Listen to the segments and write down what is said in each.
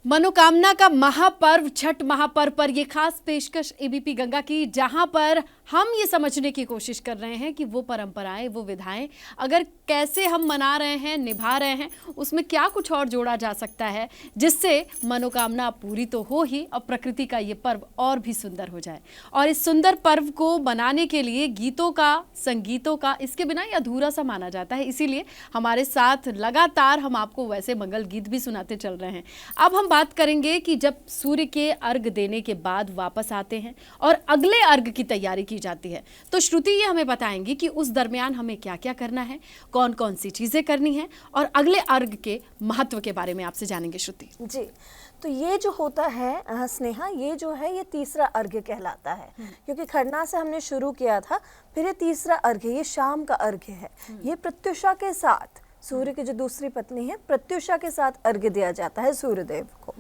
मनोकामना का महापर्व छठ महापर्व पर ये खास पेशकश एबीपी गंगा की, जहां पर हम ये समझने की कोशिश कर रहे हैं कि वो परंपराएं, वो विधाएं अगर कैसे हम मना रहे हैं, निभा रहे हैं, उसमें क्या कुछ और जोड़ा जा सकता है जिससे मनोकामना पूरी तो हो ही और प्रकृति का ये पर्व और भी सुंदर हो जाए। और इस सुंदर पर्व को मनाने के लिए गीतों का, संगीतों का, इसके बिना ये अधूरा सा माना जाता है। इसीलिए हमारे साथ लगातार हम आपको वैसे मंगल गीत भी सुनाते चल रहे हैं। अब हम बात करेंगे कि जब सूर्य के अर्घ देने के बाद वापस आते हैं और अगले अर्घ की तैयारी की जाती है, तो श्रुति ये हमें बताएंगी कि उस दरमियान हमें क्या क्या करना है, कौन कौन सी चीजें करनी है और अगले अर्घ के महत्व के बारे में आपसे जानेंगे श्रुति जी। तो ये जो होता है स्नेहा, ये जो है ये तीसरा अर्घ्य कहलाता है, क्योंकि खरना से हमने शुरू किया था, फिर ये तीसरा अर्घ्य, ये शाम का अर्घ्य है। ये प्रत्युषा के साथ, सूर्य की जो दूसरी पत्नी है प्रत्युषा के साथ अर्घ्य दिया जाता है सूर्यदेव को।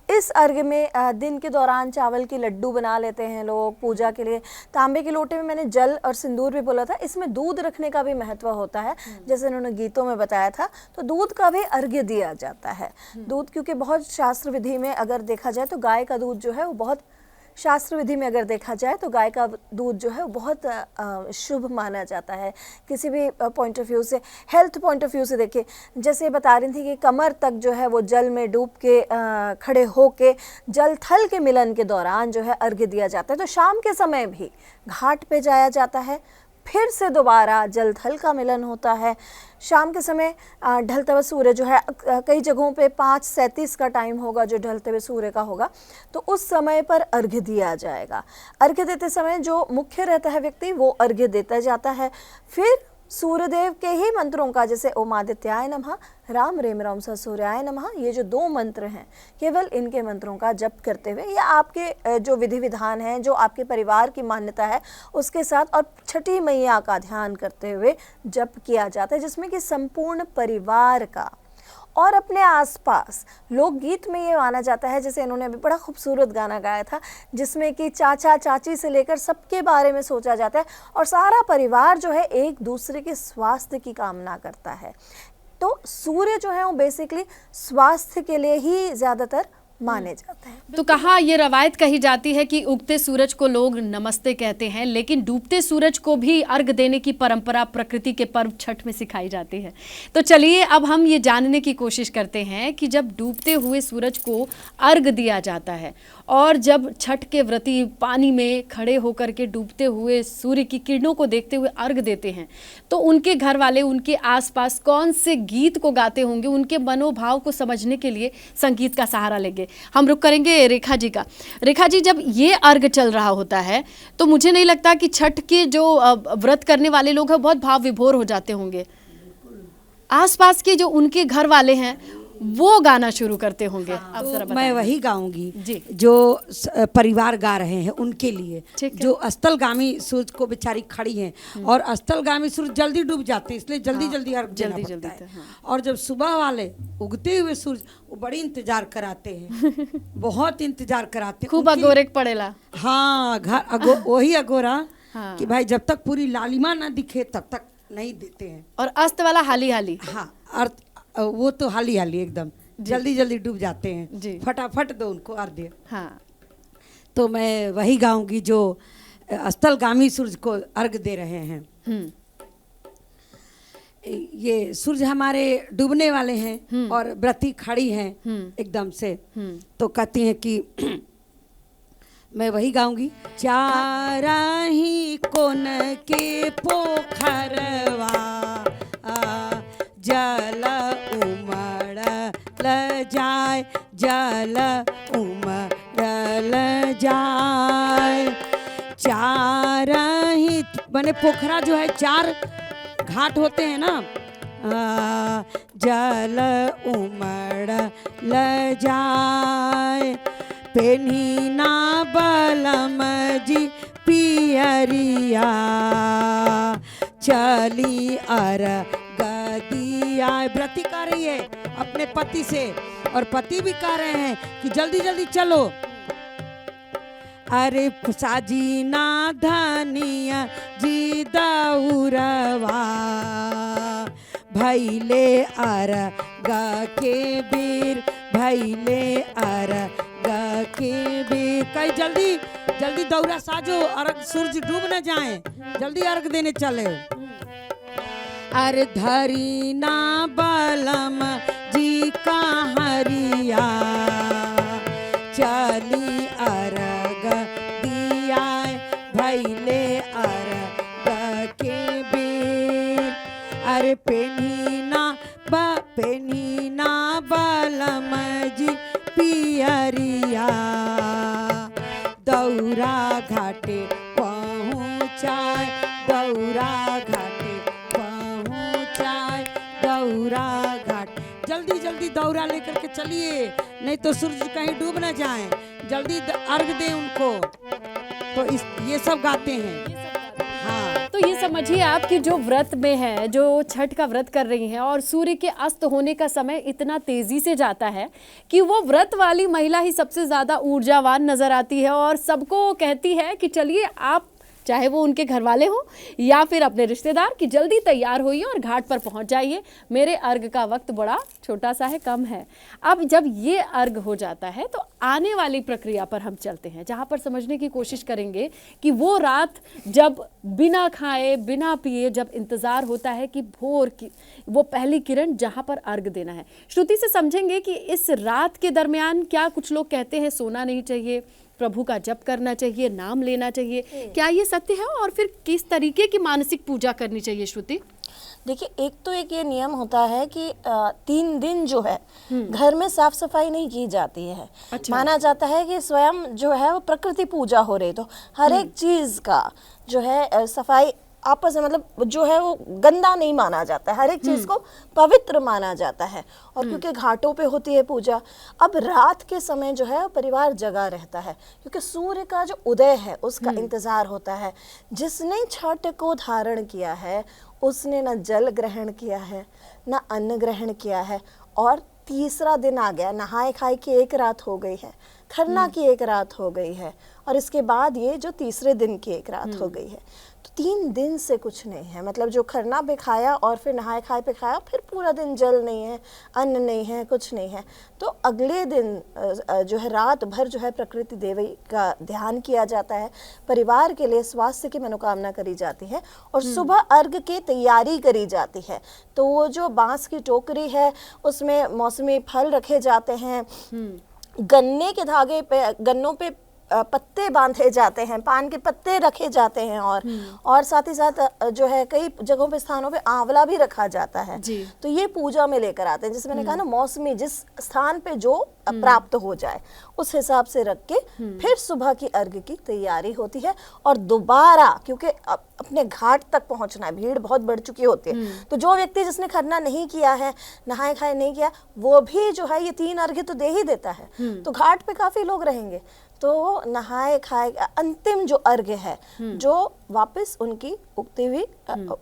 इस अर्घ्य में दिन के दौरान चावल की लड्डू बना लेते हैं लोग पूजा के लिए। तांबे के लोटे में मैंने जल और सिंदूर भी बोला था, इसमें दूध रखने का भी महत्व होता है, जैसे उन्होंने गीतों में बताया था। तो दूध का भी अर्घ्य दिया जाता है। दूध, क्योंकि बहुत शास्त्र विधि में अगर देखा जाए तो गाय का दूध जो है वो बहुत, शास्त्र विधि में अगर देखा जाए तो गाय का दूध जो है वो बहुत शुभ माना जाता है। किसी भी पॉइंट ऑफ व्यू से, हेल्थ पॉइंट ऑफ व्यू से देखिए, जैसे बता रही थी कि कमर तक जो है वो जल में डूब के खड़े होके जल थल के मिलन के दौरान जो है अर्घ्य दिया जाता है। तो शाम के समय भी घाट पे जाया जाता है, फिर से दोबारा जल थल का मिलन होता है। शाम के समय ढलते हुए सूर्य जो है, कई जगहों पे 5:37 का टाइम होगा जो ढलते हुए सूर्य का होगा, तो उस समय पर अर्घ्य दिया जाएगा। अर्घ्य देते समय जो मुख्य रहता है व्यक्ति, वो अर्घ्य देता जाता है। फिर सूर्यदेव के ही मंत्रों का, जैसे ओम आदित्याय नमः, राम रेम राम स सूर्याय नमः, ये जो 2 मंत्र हैं, केवल इनके मंत्रों का जप करते हुए, या आपके जो विधि विधान हैं, जो आपके परिवार की मान्यता है उसके साथ, और छठी मैया का ध्यान करते हुए जप किया जाता है, जिसमें कि संपूर्ण परिवार का और अपने आसपास। लोकगीत में ये माना जाता है, जैसे इन्होंने अभी बड़ा खूबसूरत गाना गाया था, जिसमें कि चाचा चाची से लेकर सबके बारे में सोचा जाता है, और सारा परिवार जो है एक दूसरे के स्वास्थ्य की कामना करता है। तो सूर्य जो है वो बेसिकली स्वास्थ्य के लिए ही ज़्यादातर माने जाते हैं। तो कहा ये रवायत कही जाती है कि उगते सूरज को लोग नमस्ते कहते हैं, लेकिन डूबते सूरज को भी अर्घ देने की परंपरा प्रकृति के पर्व छठ में सिखाई जाती है। तो चलिए अब हम ये जानने की कोशिश करते हैं कि जब डूबते हुए सूरज को अर्घ दिया जाता है और जब छठ के व्रती पानी में खड़े होकर के डूबते हुए सूर्य की किरणों को देखते हुए अर्घ देते हैं, तो उनके घर वाले, उनके आसपास कौन से गीत को गाते होंगे, उनके मनोभाव को समझने के लिए संगीत का सहारा लेंगे। हम रुक करेंगे रेखा जी का। रेखा जी, जब ये अर्घ चल रहा होता है तो मुझे नहीं लगता कि छठ के जो व्रत करने वाले लोग हैं बहुत भाव विभोर हो जाते होंगे। आसपास के जो उनके घर वाले हैं वो गाना शुरू करते होंगे। आप जरा तो मैं वही गाऊंगी जी, जो परिवार गा रहे हैं उनके लिए, ठीक है। जो अस्तलगामी सूरज को बेचारी खड़ी हैं और अस्तलगामी सूरज जल्दी डूब जाते हैं, इसलिए जल्दी जल्दी अर्घ देना पड़ता है। और जब सुबह वाले उगते हुए सूरज, वो बड़ी इंतजार कराते हैं बहुत इंतजार कराते हैं, खूब अगोरे पड़ेला। हाँ, वही अगोरा कि भाई जब तक पूरी लालिमा ना दिखे तब तक नहीं देते हैं। और अस्त वाला हाली हाली, हाँ, अर्थ वो तो हाली हाली एकदम जल्दी जल्दी डूब जाते हैं जी। फटाफट दो उनको अर्घ्य। हाँ, तो मैं वही गाऊंगी जो अस्तलगामी सूरज को अर्घ दे रहे हैं। ये सूरज हमारे डूबने वाले हैं और व्रती खड़ी हैं एकदम से, तो कहती हैं कि मैं वही गाऊंगी। चाराही कोन के पोखरवा जल उमड़ल जाए, जल उमड़ल जाए। चारही बने पोखरा जो है, 4 घाट होते हैं ना, जल उमड़ल जाए। पेन्हीना बलम जी पियरिया, चली गदिया। व्रती कर रही है अपने पति से, और पति भी कह रहे हैं कि जल्दी जल्दी चलो। अरे साजीना धनिया जी दौरवा, भैले अर्घ के बीर भैले अर्घ के बेर। कई जल्दी जल्दी दौरा साजो, अर्घ सूरज डूब न जाए, जल्दी अर्घ देने चले। अरे धरी ना बलम जी का हरिया, चली अर्घ दिया भैले अर्घ के बेर। अरे पेनीना बलम जी पियरिया, दौरा घाटे पहुँचाए, दौरा घाटे पहुँचाए, दौरा घाट। जल्दी जल्दी दौरा लेकर के चलिए, नहीं तो सूरज कहीं डूब न जाए, जल्दी अर्घ दे उनको। तो ये सब गाते हैं। हाँ, तो ये समझिए आप कि जो व्रत में है, जो छठ का व्रत कर रही हैं और सूर्य के अस्त होने का समय इतना तेजी से जाता है कि वो व्रत वाली महिला ही सबसे ज्यादा ऊर्जावान नजर आती है और सबको कहती है कि चलिए आप, चाहे वो उनके घर वाले हों या फिर अपने रिश्तेदार, कि जल्दी तैयार होइए और घाट पर पहुंच जाइए, मेरे अर्घ का वक्त बड़ा छोटा सा है, कम है। अब जब ये अर्घ हो जाता है तो आने वाली प्रक्रिया पर हम चलते हैं, जहां पर समझने की कोशिश करेंगे कि वो रात जब बिना खाए बिना पिए जब इंतज़ार होता है कि भोर की वो पहली किरण जहां पर अर्घ देना है। श्रुति से समझेंगे कि इस रात के दरमियान क्या कुछ लोग कहते हैं सोना नहीं चाहिए, प्रभु का जप करना चाहिए, नाम लेना चाहिए, क्या ये सत्य है? और फिर किस तरीके की मानसिक पूजा करनी चाहिए श्रुति? देखिए, एक ये नियम होता है कि 3 दिन जो है घर में साफ सफाई नहीं की जाती है। अच्छा। माना जाता है कि स्वयं जो है वो प्रकृति पूजा हो रही, तो हर एक चीज का जो है सफाई आपस में मतलब जो है वो गंदा नहीं माना जाता है, हर एक चीज को पवित्र माना जाता है। और क्योंकि घाटों पे होती है पूजा, अब रात के समय जो है परिवार जगा रहता है क्योंकि सूर्य का जो उदय है उसका इंतजार होता है। जिसने छठ को धारण किया है उसने न जल ग्रहण किया है न अन्न ग्रहण किया है, और तीसरा दिन आ गया, नहाए खाए की एक रात हो गई है, खरना की एक रात हो गई है, और इसके बाद ये जो तीसरे दिन की एक रात हो गई है। तो 3 दिन से कुछ नहीं है, मतलब जो खरना पे खाया और फिर नहाए खाए पे खाया, फिर पूरा दिन जल नहीं है, अन्न नहीं है, कुछ नहीं है। तो अगले दिन जो है रात भर जो है प्रकृति देवी का ध्यान किया जाता है, परिवार के लिए स्वास्थ्य की मनोकामना करी जाती है, और सुबह अर्घ की तैयारी करी जाती है। तो वो जो बांस की टोकरी है उसमें मौसमी फल रखे जाते हैं, गन्ने के धागे पे, गन्नों पे पत्ते बांधे जाते हैं, पान के पत्ते रखे जाते हैं, और साथ ही साथ जो है कई जगहों पे स्थानों पे आंवला भी रखा जाता है। तो ये पूजा में लेकर आते हैं, जैसे मैंने कहा ना, मौसमी जिस स्थान पे जो प्राप्त हो जाए उस हिसाब से रख के फिर सुबह की अर्घ की तैयारी होती है। और दोबारा क्योंकि अपने घाट तक पहुंचना है, भीड़ बहुत बढ़ चुकी होती है, तो जो व्यक्ति जिसने खरना नहीं किया है, नहाए खाए नहीं किया, वो भी जो है ये 3 अर्घ तो दे ही देता है। तो घाट पे काफी लोग रहेंगे, तो नहाए खाए अंतिम जो अर्घ है जो वापस उनकी उगती हुई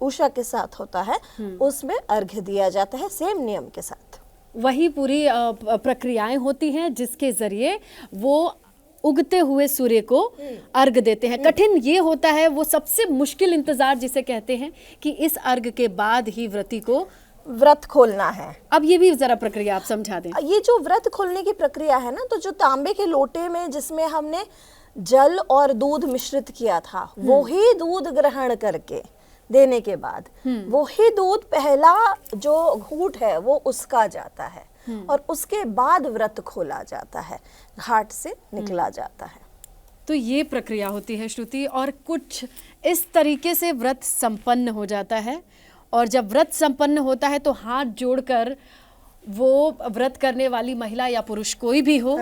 उषा के साथ होता है, उसमें अर्घ दिया जाता है सेम नियम के साथ। वही पूरी प्रक्रियाएं होती हैं जिसके जरिए वो उगते हुए सूर्य को अर्घ देते हैं। कठिन ये होता है, वो सबसे मुश्किल इंतजार जिसे कहते हैं कि इस अर्घ के बाद ही व्रती को व्रत खोलना है। अब ये भी जरा प्रक्रिया आप समझा दें। ये जो व्रत खोलने की प्रक्रिया है ना, तो जो तांबे के लोटे में जिसमें हमने जल और दूध मिश्रित किया था, वो ही दूध ग्रहण करके देने के बाद वो ही दूध पहला जो घूंट है वो उसका जाता है, और उसके बाद व्रत खोला जाता है, घाट से निकला जाता है। तो ये प्रक्रिया होती है श्रुति, और कुछ इस तरीके से व्रत संपन्न हो जाता है। और जब व्रत संपन्न होता है तो हाथ जोड़कर वो व्रत करने वाली महिला या पुरुष कोई भी हो,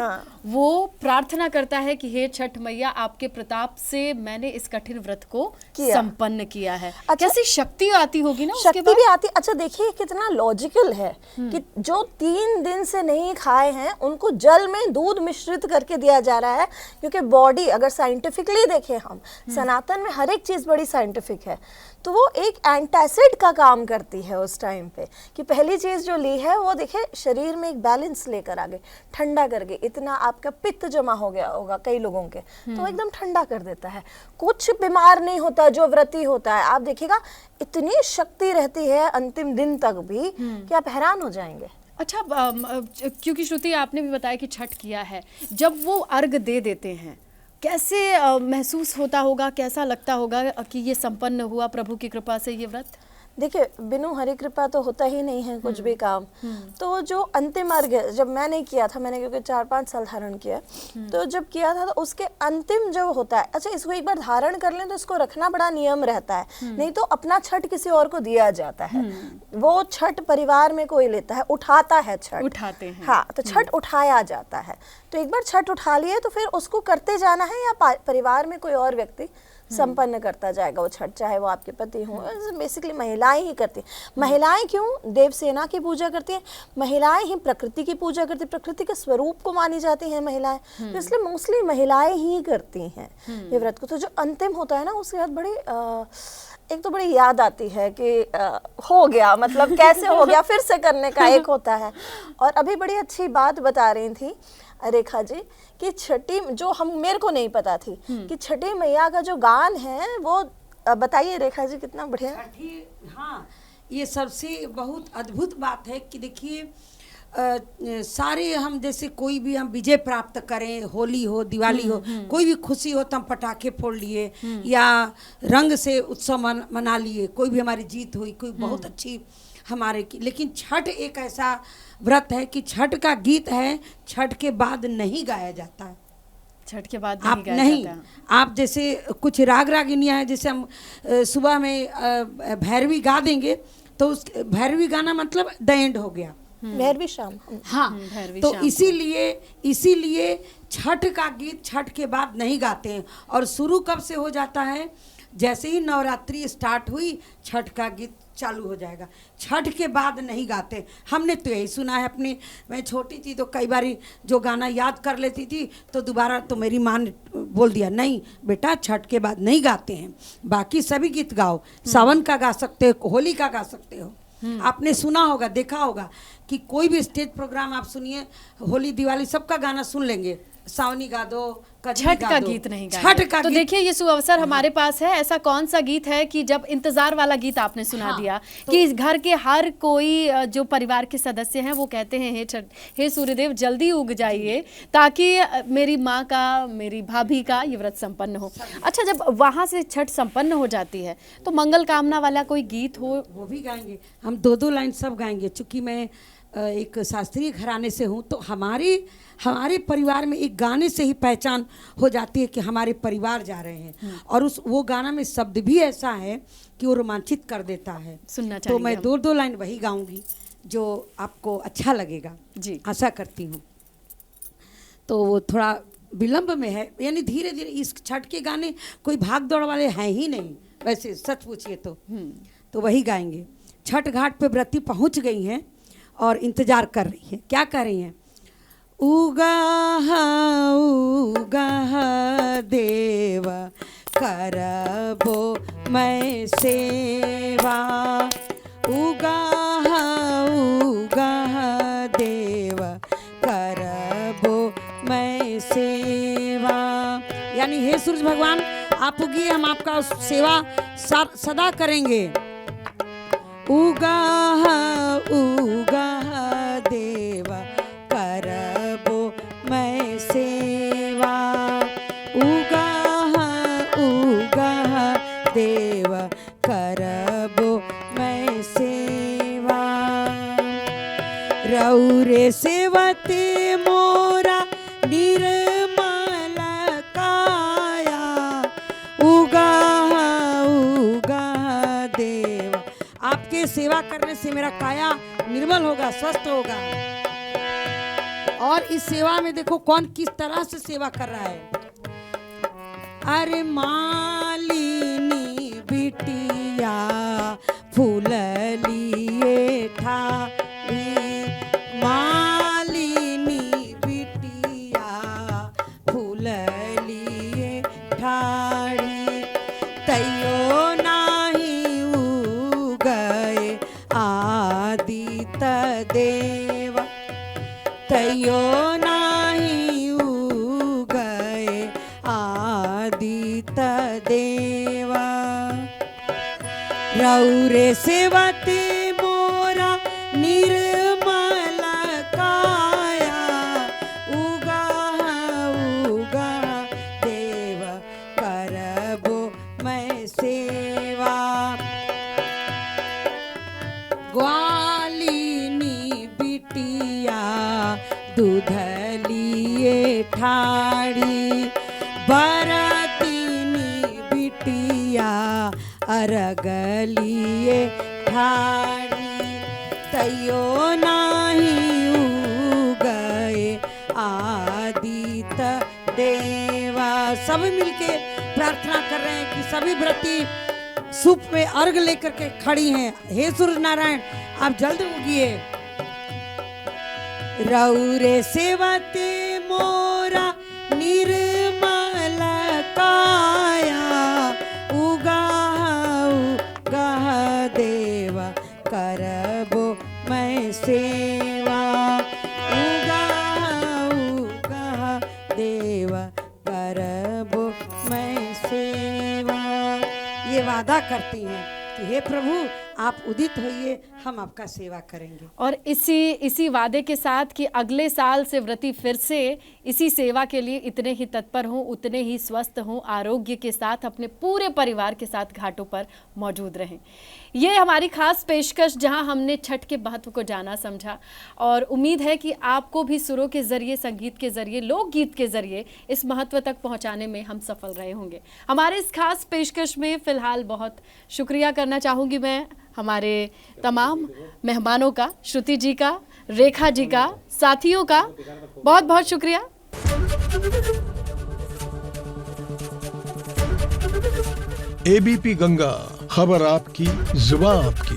वो प्रार्थना करता है कि हे छठ मैया, आपके प्रताप से मैंने इस कठिन व्रत को संपन्न किया है। अच्छा, कैसी शक्ति आती होगी ना, शक्ति भी आती। अच्छा देखिए कितना लॉजिकल है कि जो 3 दिन से नहीं खाए हैं उनको जल में दूध मिश्रित करके दिया जा रहा है, क्योंकि बॉडी अगर साइंटिफिकली देखें हम, सनातन में हर एक चीज बड़ी साइंटिफिक है, तो वो एक एंटासिड का काम करती है उस टाइम पे, कि पहली चीज जो ली है वो देखिए शरीर में एक बैलेंस लेकर आगे, ठंडा करके, इतना आपका पित्त जमा हो गया होगा कई लोगों के, तो एकदम ठंडा कर देता है। कुछ बीमार नहीं होता जो व्रती होता है, आप देखिएगा इतनी शक्ति रहती है अंतिम दिन तक भी कि आप हैरान हो जाएंगे। अच्छा, क्योंकि श्रुति आपने भी बताया कि छठ किया है, जब वो अर्घ दे देते हैं कैसे महसूस होता होगा, कैसा लगता होगा कि ये संपन्न हुआ प्रभु की कृपा से ये व्रत? देखिए, बिनु हरि कृपा तो होता ही नहीं है कुछ भी काम। तो जो अंतिम अर्घ है, जब मैंने किया था, मैंने क्योंकि 4-5 साल धारण किया, तो जब किया था तो उसके अंतिम जो होता है, अच्छा इसको एक बार धारण कर लें तो इसको रखना बड़ा नियम रहता है, नहीं तो अपना छठ किसी और को दिया जाता है। वो छठ परिवार में कोई लेता है, उठाता है छठ, उठाते हैं। हाँ, तो छठ उठाया जाता है। तो एक बार छठ उठा लिए तो फिर उसको करते जाना है, या परिवार में कोई और व्यक्ति संपन्न करता जाएगा वो छठ, चाहे वो आपके पति हों। बेसिकली महिलाएं ही करती हैं। महिलाएं क्यों? देवसेना की पूजा करती हैं, महिलाएं ही प्रकृति की पूजा करती हैं, प्रकृति के स्वरूप को मानी जाती हैं महिलाएं, तो इसलिए मोस्टली महिलाएं ही करती हैं ये व्रत को। तो जो अंतिम होता है ना, उसके बाद बड़ी एक तो बड़ी याद आती है कि हो गया, मतलब कैसे हो गया, फिर से करने का एक होता है। और अभी बड़ी अच्छी बात बता रही थी रेखा जी कि छठी, जो हम मेरे को नहीं पता थी कि छठी मैया का जो गान है वो, बताइए रेखा जी, कितना बढ़िया। हाँ, ये सबसे बहुत अद्भुत बात है कि देखिए सारे हम जैसे कोई भी हम विजय प्राप्त करें, होली हो, दिवाली हो, कोई भी खुशी हो तो हम पटाखे फोड़ लिए या रंग से उत्सव मना लिए, कोई भी हमारी जीत हुई, कोई बहुत अच्छी हमारे की। लेकिन छठ एक ऐसा व्रत है कि छठ का गीत है, छठ के बाद नहीं गाया जाता है। छठ के बाद आप नहीं, आप जैसे कुछ राग रागिनियाँ हैं, जैसे हम सुबह में भैरवी गा देंगे तो उस भैरवी गाना मतलब द एंड हो गया, भैरवी शाम। हाँ, तो इसीलिए छठ का गीत छठ के बाद नहीं गाते हैं। और शुरू कब से हो जाता है? जैसे ही नवरात्रि स्टार्ट हुई, छठ का गीत चालू हो जाएगा, छठ के बाद नहीं गाते। हमने तो यही सुना है अपने, मैं छोटी थी तो कई बार जो गाना याद कर लेती थी तो दोबारा तो मेरी माँ ने बोल दिया, नहीं बेटा छठ के बाद नहीं गाते हैं, बाकी सभी गीत गाओ, सावन का गा सकते हो, होली का गा सकते हो। आपने सुना होगा, देखा होगा कि कोई भी स्टेज प्रोग्राम आप सुनिए, होली दिवाली सबका गाना सुन लेंगे, सावनी गा दो, छठ का गीत नहीं गाएंगे। छठ का तो देखिए ये सुअवसर हमारे पास है। ऐसा कौन सा गीत है कि जब इंतजार वाला गीत आपने सुना दिया कि घर के हर कोई जो परिवार के सदस्य हैं वो कहते हैं, हे छठ, हे सूर्यदेव जल्दी उग जाइए ताकि मेरी माँ का, मेरी भाभी का ये व्रत संपन्न हो। अच्छा, जब वहाँ से छठ संपन्न हो जाती है तो मंगल कामना वाला कोई गीत हो? वो भी गाएंगे हम, 2-2 लाइन सब गाएंगे। चूँकि मैं एक शास्त्रीय घराने से हूँ तो हमारे परिवार में एक गाने से ही पहचान हो जाती है कि हमारे परिवार जा रहे हैं। और वो गाना में शब्द भी ऐसा है कि वो रोमांचित कर देता है। सुनना तो मैं 2-2 लाइन वही गाऊंगी जो आपको अच्छा लगेगा जी, आशा करती हूँ। तो वो थोड़ा विलंब में है, यानी धीरे धीरे। इस छठ के गाने कोई भाग दौड़ वाले हैं ही नहीं, वैसे सच पूछिए तो वही गाएंगे। छठ घाट पे व्रती पहुँच गई हैं और इंतजार कर रही है। क्या कर रही हैं? उगाह उगाह देव करबो मैं सेवा, उगाह उगाह देव करबो मैं सेवा। यानी हे सूरज भगवान आप उगिए, हम आपका सेवा सदा करेंगे। उगाह उगाह देव करबो मैं सेवा, उगाह उगाह देव करबो मैं सेवा। रौरे सेवते मोरा निर्मल काया, उगाह उगाह देव। आपके सेवा करने से मेरा काया निर्मल होगा, स्वस्थ होगा। और इस सेवा में देखो कौन किस तरह से सेवा कर रहा है। अरे मालिनी बिटिया फूल लिए ठाड़ी, मालिनी बिटिया फूल लिए ठाड़ी, तैयो नाही उगए आदित्य देव, तैयो नाही उगए आदित्य देवा। रौरे सेवते मोरा निर्मल ठाड़ी बरतीनी बिटिया अरगलिए ठाड़ी तैयो नाही उगए आदित देवा। सब मिलके प्रार्थना कर रहे हैं कि सभी व्रती सूप में अर्घ लेकर के खड़ी हैं। हे सूर्य नारायण आप जल्द उगिए। रौरे सेवते मोरा निर्मल काया उगाऊ गह देवा करबो मैं सेवा उगाऊ गह देवा करबो मैं सेवा। ये वादा करती हैं कि हे प्रभु आप उदित होइए हम आपका सेवा करेंगे। और इसी वादे के साथ कि अगले साल से व्रती फिर से इसी सेवा के लिए इतने ही तत्पर हों, उतने ही स्वस्थ हों, आरोग्य के साथ अपने पूरे परिवार के साथ घाटों पर मौजूद रहें। ये हमारी खास पेशकश जहां हमने छठ के महत्व को जाना समझा और उम्मीद है कि आपको भी सुरों के ज़रिए, संगीत के ज़रिए, लोकगीत के ज़रिए इस महत्व तक पहुंचाने में हम सफल रहे होंगे। हमारे इस खास पेशकश में फ़िलहाल बहुत शुक्रिया करना चाहूँगी मैं हमारे तमाम मेहमानों का, श्रुति जी का, रेखा जी का, साथियों का बहुत बहुत शुक्रिया। एबीपी गंगा, खबर आपकी, जुबान आपकी।